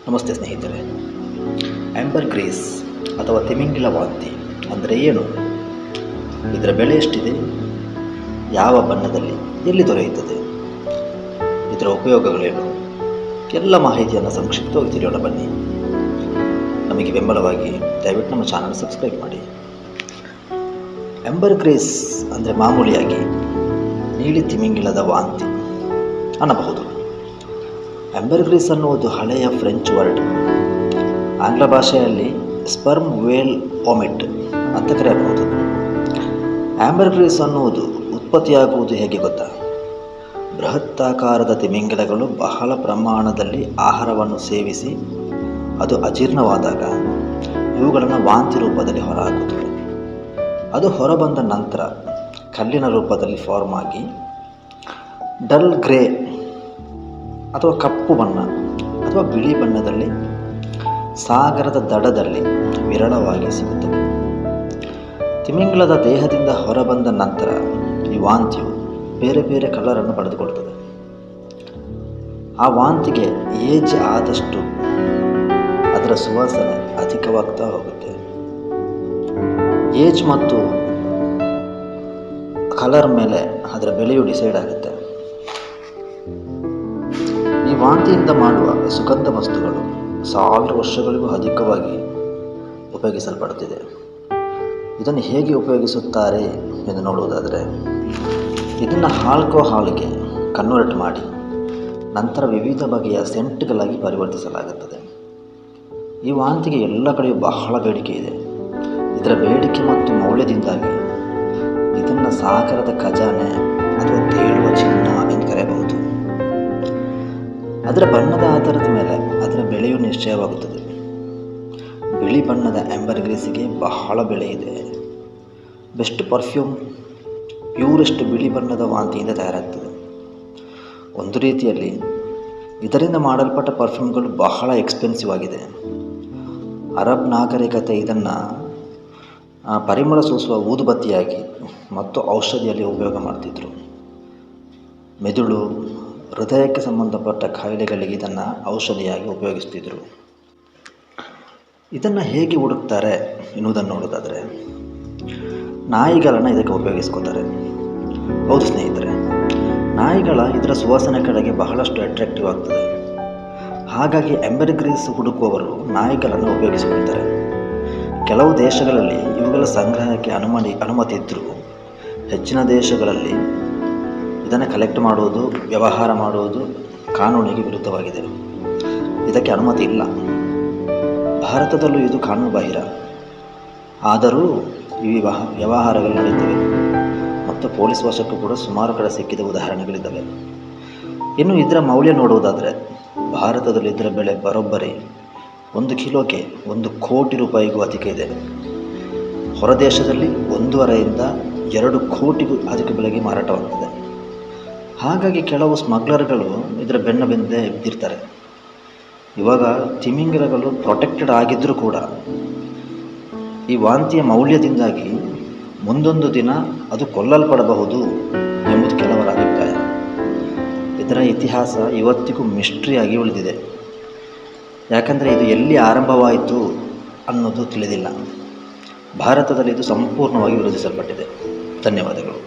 ನಮಸ್ತೆ ಸ್ನೇಹಿತರೆ. ಆಂಬರ್ಗ್ರೀಸ್ ಅಥವಾ ತಿಮಿಂಗಿಲ ವಾಂತಿ ಅಂದರೆ ಏನು? ಇದರ ಬೆಲೆ ಎಷ್ಟಿದೆ? ಯಾವ ಬಣ್ಣದಲ್ಲಿ ಎಲ್ಲಿ ದೊರೆಯುತ್ತದೆ? ಇದರ ಉಪಯೋಗಗಳೇನು? ಎಲ್ಲ ಮಾಹಿತಿಯನ್ನು ಸಂಕ್ಷಿಪ್ತವಾಗಿ ತಿಳಿಯೋಣ ಬನ್ನಿ. ನಮಗೆ ಬೆಂಬಲವಾಗಿ ದಯವಿಟ್ಟು ನಮ್ಮ ಚಾನಲ್ ಸಬ್ಸ್ಕ್ರೈಬ್ ಮಾಡಿ. ಆಂಬರ್ಗ್ರೀಸ್ ಅಂದರೆ ಮಾಮೂಲಿಯಾಗಿ ನೀಲಿ ತಿಮಿಂಗಿಲದ ವಾಂತಿ ಅನ್ನಬಹುದು. ಆಂಬರ್ಗ್ರೀಸ್ ಅನ್ನುವುದು ಹಳೆಯ ಫ್ರೆಂಚ್ ವರ್ಡ್. ಆಂಗ್ಲ ಭಾಷೆಯಲ್ಲಿ ಸ್ಪರ್ಮ್ ವೇಲ್ ವಾಮಿಟ್ ಅಂತ ಕರೆಯಬಹುದು. ಆಂಬರ್ಗ್ರೀಸ್ ಅನ್ನುವುದು ಉತ್ಪತ್ತಿಯಾಗುವುದು ಹೇಗೆ ಗೊತ್ತಾ? ಬೃಹತ್ತಾಕಾರದ ತಿಮಿಂಗಿಲಗಳು ಬಹಳ ಪ್ರಮಾಣದಲ್ಲಿ ಆಹಾರವನ್ನು ಸೇವಿಸಿ ಅದು ಅಜೀರ್ಣವಾದಾಗ ಇವುಗಳನ್ನು ವಾಂತಿ ರೂಪದಲ್ಲಿ ಹೊರಹಾಕುತ್ತವೆ. ಅದು ಹೊರಬಂದ ನಂತರ ಕಲ್ಲಿನ ರೂಪದಲ್ಲಿ ಫಾರ್ಮ್ ಆಗಿ ಡಲ್ ಗ್ರೇ ಅಥವಾ ಕಪ್ಪು ಬಣ್ಣ ಅಥವಾ ಬಿಳಿ ಬಣ್ಣದಲ್ಲಿ ಸಾಗರದ ದಡದಲ್ಲಿ ವಿರಳವಾಗಿ ಸಿಗುತ್ತವೆ. ತಿಮಿಂಗಿಲದ ದೇಹದಿಂದ ಹೊರಬಂದ ನಂತರ ಈ ವಾಂತಿಯು ಬೇರೆ ಬೇರೆ ಕಲರನ್ನು ಪಡೆದುಕೊಳ್ತದೆ. ಆ ವಾಂತಿಗೆ ಏಜ್ ಆದಷ್ಟು ಅದರ ಸುವಾಸನೆ ಅಧಿಕವಾಗ್ತಾ ಹೋಗುತ್ತೆ. ಏಜ್ ಮತ್ತು ಕಲರ್ ಮೇಲೆ ಅದರ ಬೆಲೆಯು ಡಿಸೈಡ್ ಆಗುತ್ತೆ. ಈ ವಾಂತಿಯಿಂದ ಮಾಡುವ ಸುಗಂಧ ವಸ್ತುಗಳು 1000 ವರ್ಷಗಳಿಗೂ ಅಧಿಕವಾಗಿ ಉಪಯೋಗಿಸಲ್ಪಡುತ್ತಿದೆ. ಇದನ್ನು ಹೇಗೆ ಉಪಯೋಗಿಸುತ್ತಾರೆ ಎಂದು ನೋಡುವುದಾದರೆ, ಇದನ್ನು ಆಲ್ಕೋಹಾಲ್ಗೆ ಕನ್ವರ್ಟ್ ಮಾಡಿ ನಂತರ ವಿವಿಧ ಬಗೆಯ ಸೆಂಟ್ಗಳಾಗಿ ಪರಿವರ್ತಿಸಲಾಗುತ್ತದೆ. ಈ ವಾಂತಿಗೆ ಎಲ್ಲ ಕಡೆಯೂ ಬಹಳ ಬೇಡಿಕೆ ಇದೆ. ಇದರ ಬೇಡಿಕೆ ಮತ್ತು ಮೌಲ್ಯದಿಂದಾಗಿ ಇದನ್ನು ಸಾಗರದ ಖಜಾನೆ ಅಥವಾ ತೇಳುವ ಚಿನ್ನ ಎಂದು ಕರೆಯಬಹುದು. ಅದರ ಬಣ್ಣದ ಆಧಾರದ ಮೇಲೆ ಅದರ ಬೆಲೆಯು ನಿಶ್ಚಯವಾಗುತ್ತದೆ. ಬಿಳಿ ಬಣ್ಣದ ಆಂಬರ್ಗ್ರೀಸಿಗೆ ಬಹಳ ಬೆಲೆ ಇದೆ. ಬೆಸ್ಟ್ ಪರ್ಫ್ಯೂಮ್ ಪ್ಯೂರೆಸ್ಟ್ ಬಿಳಿ ಬಣ್ಣದ ವಾಂತಿಯಿಂದ ತಯಾರಾಗ್ತದೆ. ಒಂದು ರೀತಿಯಲ್ಲಿ ಇದರಿಂದ ಮಾಡಲ್ಪಟ್ಟ ಪರ್ಫ್ಯೂಮ್ಗಳು ಬಹಳ ಎಕ್ಸ್ಪೆನ್ಸಿವ್ ಆಗಿದೆ. ಅರಬ್ ನಾಗರಿಕತೆ ಇದನ್ನು ಪರಿಮಳ ಸೂಸುವ ಊದುಬತ್ತಿಯಾಗಿ ಮತ್ತು ಔಷಧಿಯಲ್ಲಿ ಉಪಯೋಗ ಮಾಡ್ತಿದ್ರು. ಮೆದುಳು, ಹೃದಯಕ್ಕೆ ಸಂಬಂಧಪಟ್ಟ ಕಾಯಿಲೆಗಳಿಗೆ ಇದನ್ನು ಔಷಧಿಯಾಗಿ ಉಪಯೋಗಿಸ್ತಿದ್ರು. ಇದನ್ನು ಹೇಗೆ ಹುಡುಕ್ತಾರೆ ಎನ್ನುವುದನ್ನು ನೋಡೋದಾದರೆ, ನಾಯಿಗಳನ್ನು ಇದಕ್ಕೆ ಉಪಯೋಗಿಸ್ಕೋತಾರೆ. ಹೌದು ಸ್ನೇಹಿತರೆ, ಇದರ ಸುವಾಸನೆ ಕಡೆಗೆ ಬಹಳಷ್ಟು ಅಟ್ರಾಕ್ಟಿವ್ ಆಗ್ತದೆ. ಹಾಗಾಗಿ ಆಂಬರ್ಗ್ರೀಸ್ ಹುಡುಕುವವರು ನಾಯಿಗಳನ್ನು ಉಪಯೋಗಿಸಿಕೊಳ್ತಾರೆ. ಕೆಲವು ದೇಶಗಳಲ್ಲಿ ಇವುಗಳ ಸಂಗ್ರಹಕ್ಕೆ ಅನುಮತಿ ಇದ್ದರೂ ಹೆಚ್ಚಿನ ದೇಶಗಳಲ್ಲಿ ಇದನ್ನು ಕಲೆಕ್ಟ್ ಮಾಡುವುದು, ವ್ಯವಹಾರ ಮಾಡುವುದು ಕಾನೂನಿಗೆ ವಿರುದ್ಧವಾಗಿದೆ. ಇದಕ್ಕೆ ಅನುಮತಿ ಇಲ್ಲ. ಭಾರತದಲ್ಲೂ ಇದು ಕಾನೂನುಬಾಹಿರ. ಆದರೂ ಈ ವ್ಯವಹಾರಗಳು ನಡೀತವೆ ಮತ್ತು ಪೊಲೀಸ್ ವಶಕ್ಕೂ ಕೂಡ ಸುಮಾರು ಕಡೆ ಸಿಕ್ಕಿದ ಉದಾಹರಣೆಗಳಿದ್ದಾವೆ. ಇನ್ನು ಇದರ ಮೌಲ್ಯ ನೋಡುವುದಾದರೆ, ಭಾರತದಲ್ಲಿ ಇದರ ಬೆಲೆ ಬರೋಬ್ಬರಿ 1 ಕಿಲೋಗೆ 1 ಕೋಟಿ ರೂಪಾಯಿಗೂ ಅಧಿಕ ಇದೆ. ಹೊರದೇಶದಲ್ಲಿ 1.5 ರಿಂದ 2 ಕೋಟಿಗೂ ಅಧಿಕ ಬೆಲೆಗೆ ಮಾರಾಟವಾಗ್ತದೆ. ಹಾಗಾಗಿ ಕೆಲವು ಸ್ಮಗ್ಲರ್ಗಳು ಇದರ ಬೆನ್ನ ಬಿದ್ದಿರ್ತಾರೆ. ಇವಾಗ ತಿಮಿಂಗಿಲಗಳು ಪ್ರೊಟೆಕ್ಟೆಡ್ ಆಗಿದ್ದರೂ ಕೂಡ ಈ ವಾಂತಿಯ ಮೌಲ್ಯದಿಂದಾಗಿ ಮುಂದೊಂದು ದಿನ ಅದು ಕೊಲ್ಲಲ್ಪಡಬಹುದು ಎಂಬುದು ಕೆಲವರ ಅಭಿಪ್ರಾಯ. ಇದರ ಇತಿಹಾಸ ಇವತ್ತಿಗೂ ಮಿಸ್ಟ್ರಿಯಾಗಿ ಉಳಿದಿದೆ. ಯಾಕಂದರೆ ಇದು ಎಲ್ಲಿ ಆರಂಭವಾಯಿತು ಅನ್ನೋದು ತಿಳಿದಿಲ್ಲ. ಭಾರತದಲ್ಲಿ ಇದು ಸಂಪೂರ್ಣವಾಗಿ ವಿರೋಧಿಸಲ್ಪಟ್ಟಿದೆ. ಧನ್ಯವಾದಗಳು.